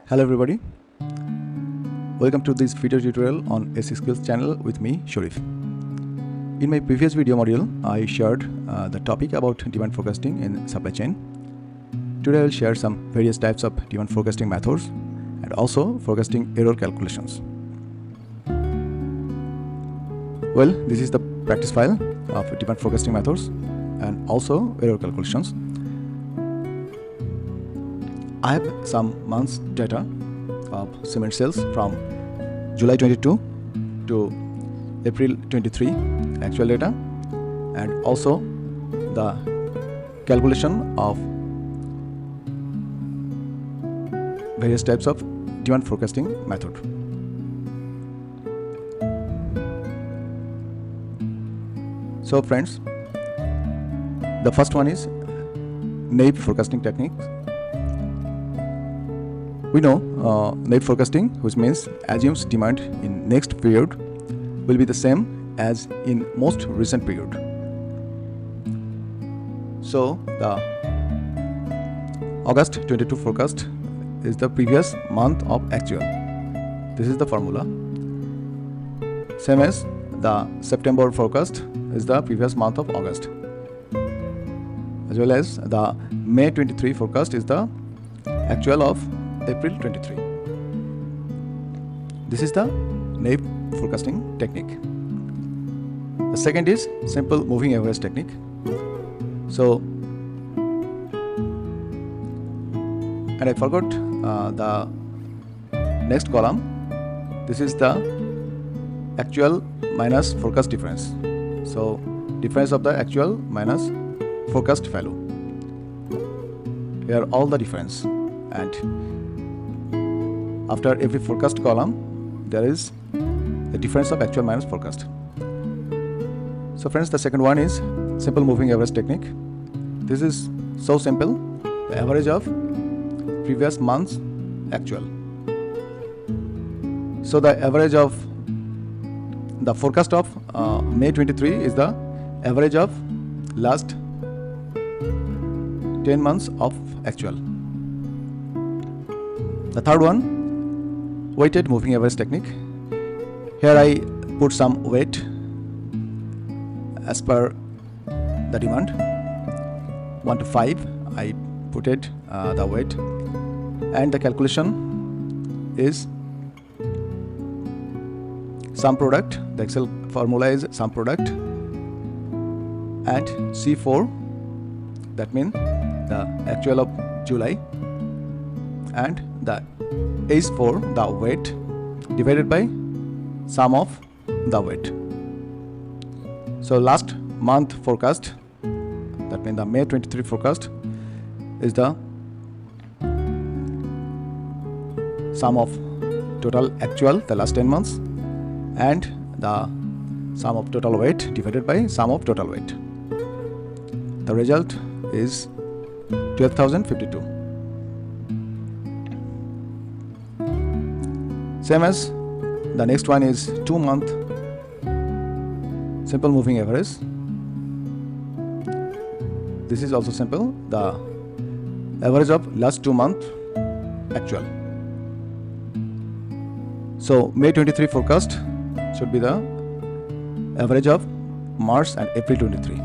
Hello everybody, welcome to this video tutorial on AC Skills channel with me, Sharif. In my previous video module, I shared the topic about demand forecasting in supply chain. Today I will share some various types of demand forecasting methods and also forecasting error calculations. Well, this is the practice file of demand forecasting methods and also error calculations. I have some months data of cement sales from July 22 to April 23 actual data, and also the calculation of various types of demand forecasting method. So friends, the first one is naive forecasting technique. We know naive forecasting, which means assumes demand in next period will be the same as in most recent period. So the August 22 forecast is the previous month of actual. This is the formula. Same as the September forecast is the previous month of August, as well as the May 23 forecast is the actual of April 23. This is the naive forecasting technique. The second is simple moving average technique. So, and I forgot the next column. This is the actual minus forecast difference. So, difference of the actual minus forecast value. Here all the difference, and after every forecast column there is the difference of actual minus forecast. So friends, the second one is simple moving average technique. This is so simple, the average of previous month's actual. So the average of the forecast of May 23 is the average of last 10 months of actual. The third one, weighted moving average technique. Here I put some weight as per the demand. 1 to 5 I put it the weight, and the calculation is sum product. The Excel formula is sum product, and C4, that means the actual of July, and the H4, the weight, divided by sum of the weight. So last month forecast, that means the May 23 forecast, is the sum of total actual, the last 10 months, and the sum of total weight divided by sum of total weight. The result is 12,052. Same as the next one is 2 month simple moving average. This is also simple, the average of last 2 months actual. So May 23 forecast should be the average of March and April 23.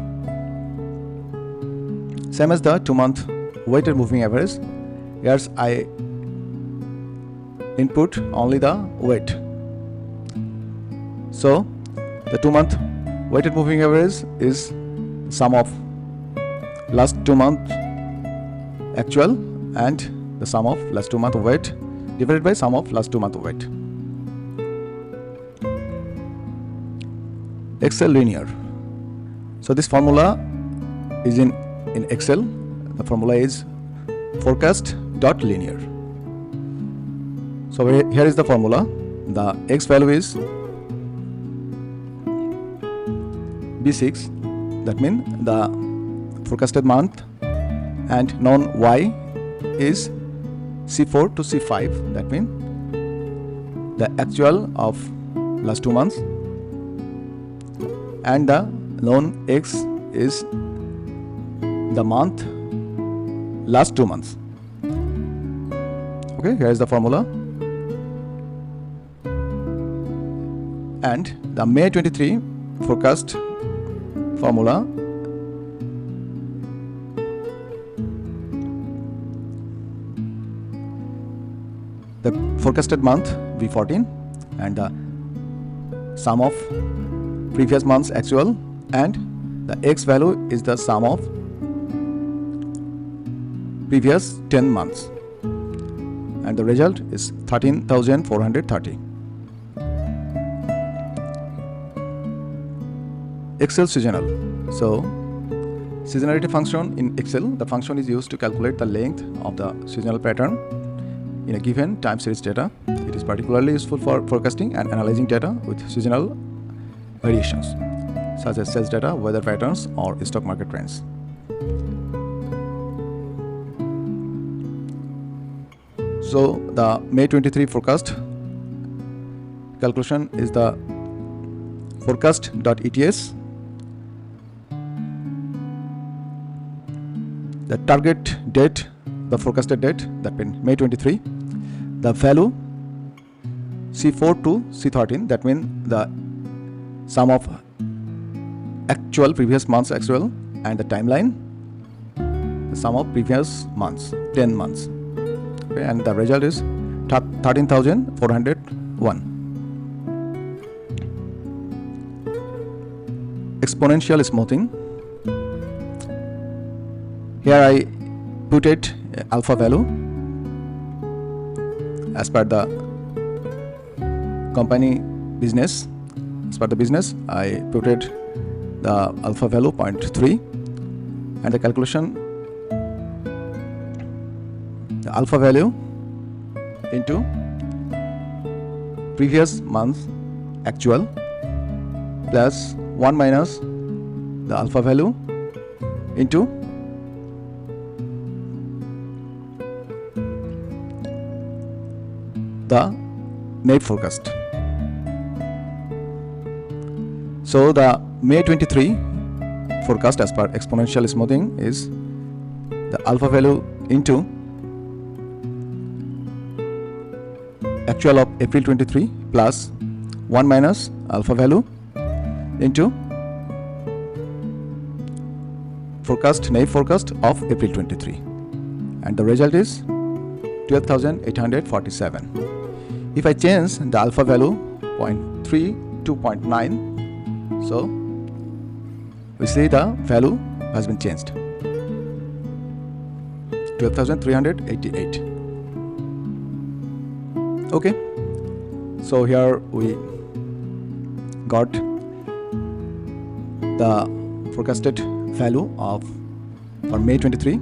Same as the 2 month weighted moving average. Here's I input only the weight. So the 2 month weighted moving average is sum of last 2 month actual and the sum of last 2 month weight divided by sum of last 2 month weight. Excel linear. So this formula is in Excel. The formula is forecast.linear. So here is the formula. The X value is B6, that means the forecasted month, and known Y is C4 to C5, that means the actual of last 2 months, and the known X is the month last 2 months. Okay, here is the formula. And the May 23 forecast formula. The forecasted month V14 and the sum of previous month's actual, and the X value is the sum of previous 10 months, and the result is 13,430. Excel seasonal. So seasonality function in Excel, the function is used to calculate the length of the seasonal pattern in a given time series data. It is particularly useful for forecasting and analyzing data with seasonal variations, such as sales data, weather patterns, or stock market trends. So the May 23 forecast calculation is the forecast.ets. The target date, the forecasted date, that means May 23. The value C4 to C13, that means the sum of actual previous month's actual, and the timeline, the sum of previous months, 10 months. Okay, and the result is 13,401. Exponential smoothing. Here I put it alpha value as per the company business. As per the business, I put it the alpha value 0.3, and the calculation, the alpha value into previous month actual plus 1 minus the alpha value into the net forecast. So the May 23 forecast as per exponential smoothing is the alpha value into actual of April 23 plus 1 minus alpha value into forecast, net forecast of April 23, and the result is 12,847. If I change the alpha value 0.3 to 0.9, so we see the value has been changed, 12,388. Okay, so here we got the forecasted value of for May 23.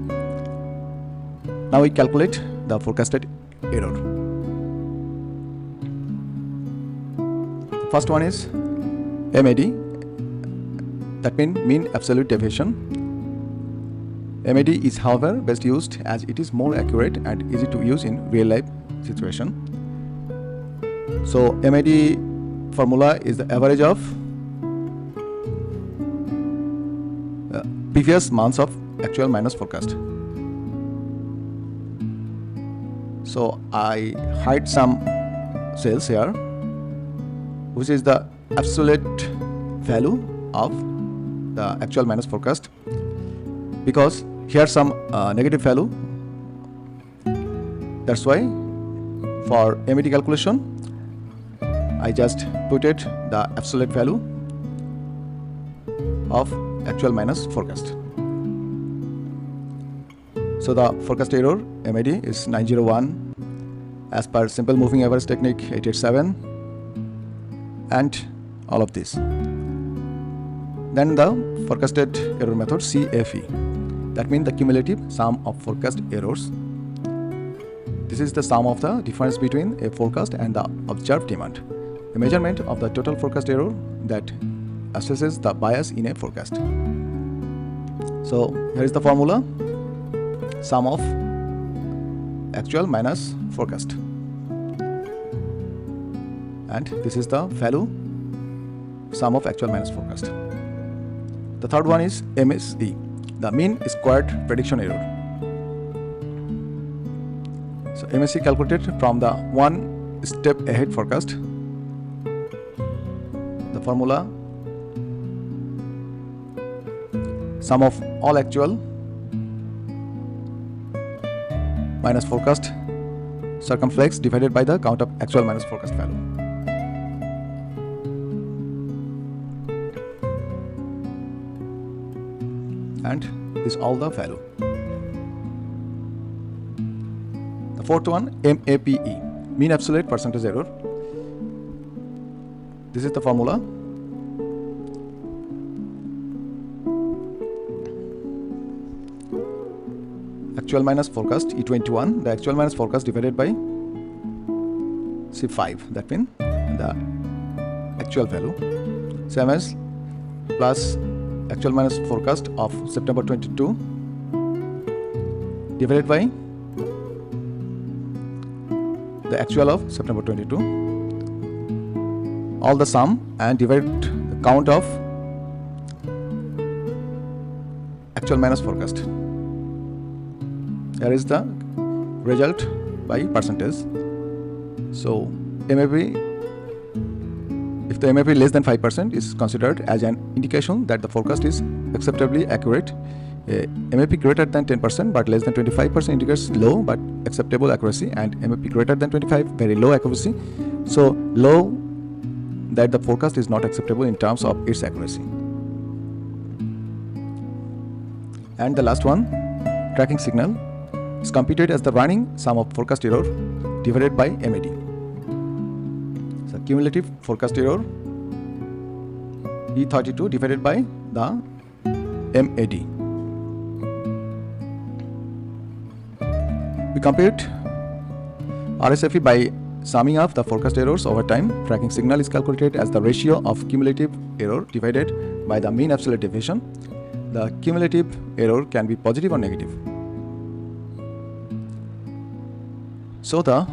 Now we calculate the forecasted error. The first one is MAD, that means mean absolute deviation. MAD is however best used as it is more accurate and easy to use in real life situation. So MAD formula is the average of previous months of actual minus forecast. So I hide some cells here, which is the absolute value of the actual minus forecast, because here some negative value. That's why for MAD calculation I just put it the absolute value of actual minus forecast. So the forecast error MAD is 901 as per simple moving average technique 887, and all of this. Then the forecasted error method CFE, that means the cumulative sum of forecast errors. This is the sum of the difference between a forecast and the observed demand, a measurement of the total forecast error that assesses the bias in a forecast. So here is the formula, sum of actual minus forecast, and this is the value sum of actual minus forecast. The third one is MSE, the mean squared prediction error. So MAC calculated from the one step ahead forecast. The formula: sum of all actual minus forecast circumflex divided by the count of actual minus forecast value. And this all the value. The fourth one, MAPE, mean absolute percentage error. This is the formula. Actual minus forecast E21, the actual minus forecast divided by C5, that means the actual value, same as plus actual minus forecast of September 22 divided by the actual of September 22, all the sum, and divide the count of actual minus forecast. Here is the result by percentage. So MAP, if the MAP less than 5% is considered as an indication that the forecast is acceptably accurate. MAP greater than 10% but less than 25% indicates low but acceptable accuracy, and MAP greater than 25 very low accuracy. So low, that the forecast is not acceptable in terms of its accuracy. And the last one, tracking signal, is computed as the running sum of forecast error divided by MAD. So cumulative forecast error E32 divided by the MAD. We compute RSFE by summing up the forecast errors over time. Tracking signal is calculated as the ratio of cumulative error divided by the mean absolute deviation. The cumulative error can be positive or negative. So the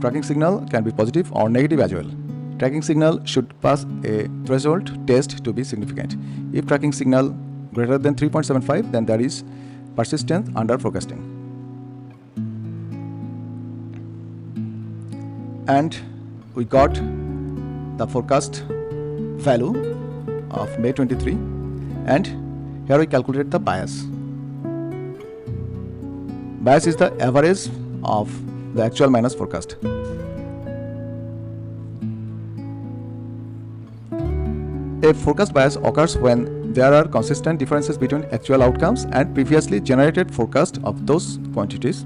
tracking signal can be positive or negative as well. Tracking signal should pass a threshold test to be significant. If tracking signal greater than 3.75, then there is persistence under forecasting. And we got the forecast value of May 23, and here we calculate the bias. Bias is the average of the actual minus forecast. A forecast bias occurs when there are consistent differences between actual outcomes and previously generated forecast of those quantities.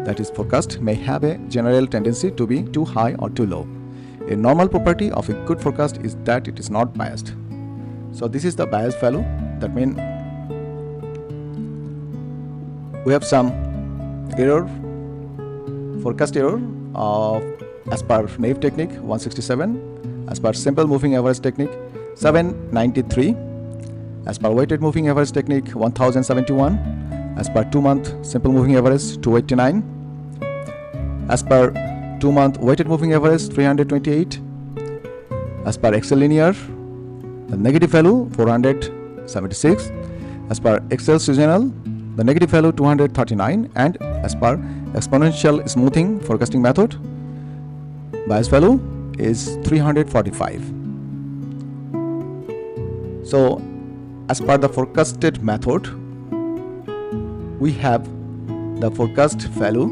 That is, forecast may have a general tendency to be too high or too low. A normal property of a good forecast is that it is not biased. So this is the bias value. That means we have some error, forecast error of, as per naive technique, 167, as per simple moving average technique, 793, as per weighted moving average technique, 1071, as per 2-month simple moving average, 289, as per 2-month weighted moving average, 328, as per Excel linear, the negative value 476, as per Excel seasonal, the negative value 239, and as per exponential smoothing forecasting method, bias value is 345. So as per the forecasted method, we have the forecast value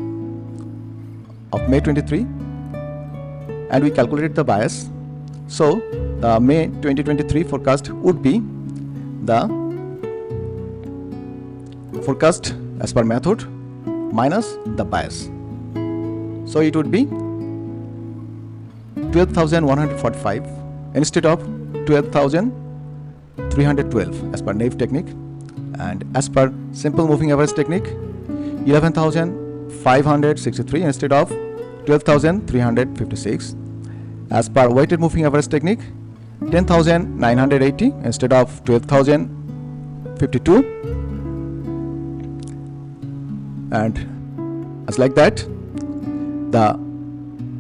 of May 23 and we calculated the bias. So the May 2023 forecast would be the forecast as per method minus the bias. So it would be 12,145 instead of 12,312 as per naive technique, and as per simple moving average technique, 11,563 instead of 12,356. As per weighted moving average technique, 10,980 instead of 12,052, and as like that,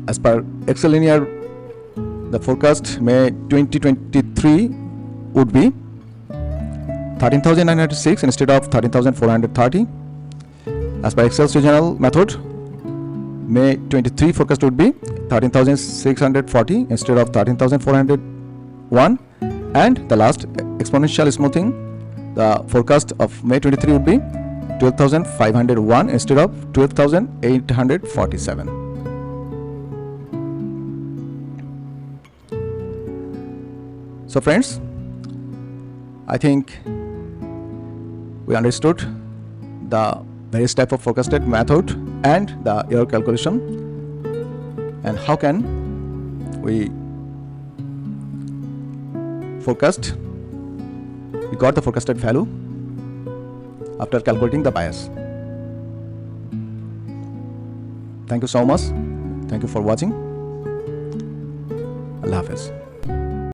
as per Excel linear, the forecast May 2023 would be 13,906 instead of 13,430. As per Excel seasonal method, May 23 forecast would be 13,640 instead of 13,401, and the last exponential smoothing, the forecast of May 23 would be 12,501 instead of 12,847. So friends, I think we understood the various type of forecasted method and the error calculation, and how can we forecast. We got the forecasted value after calculating the bias. Thank you so much. Thank you for watching. Allah Hafiz.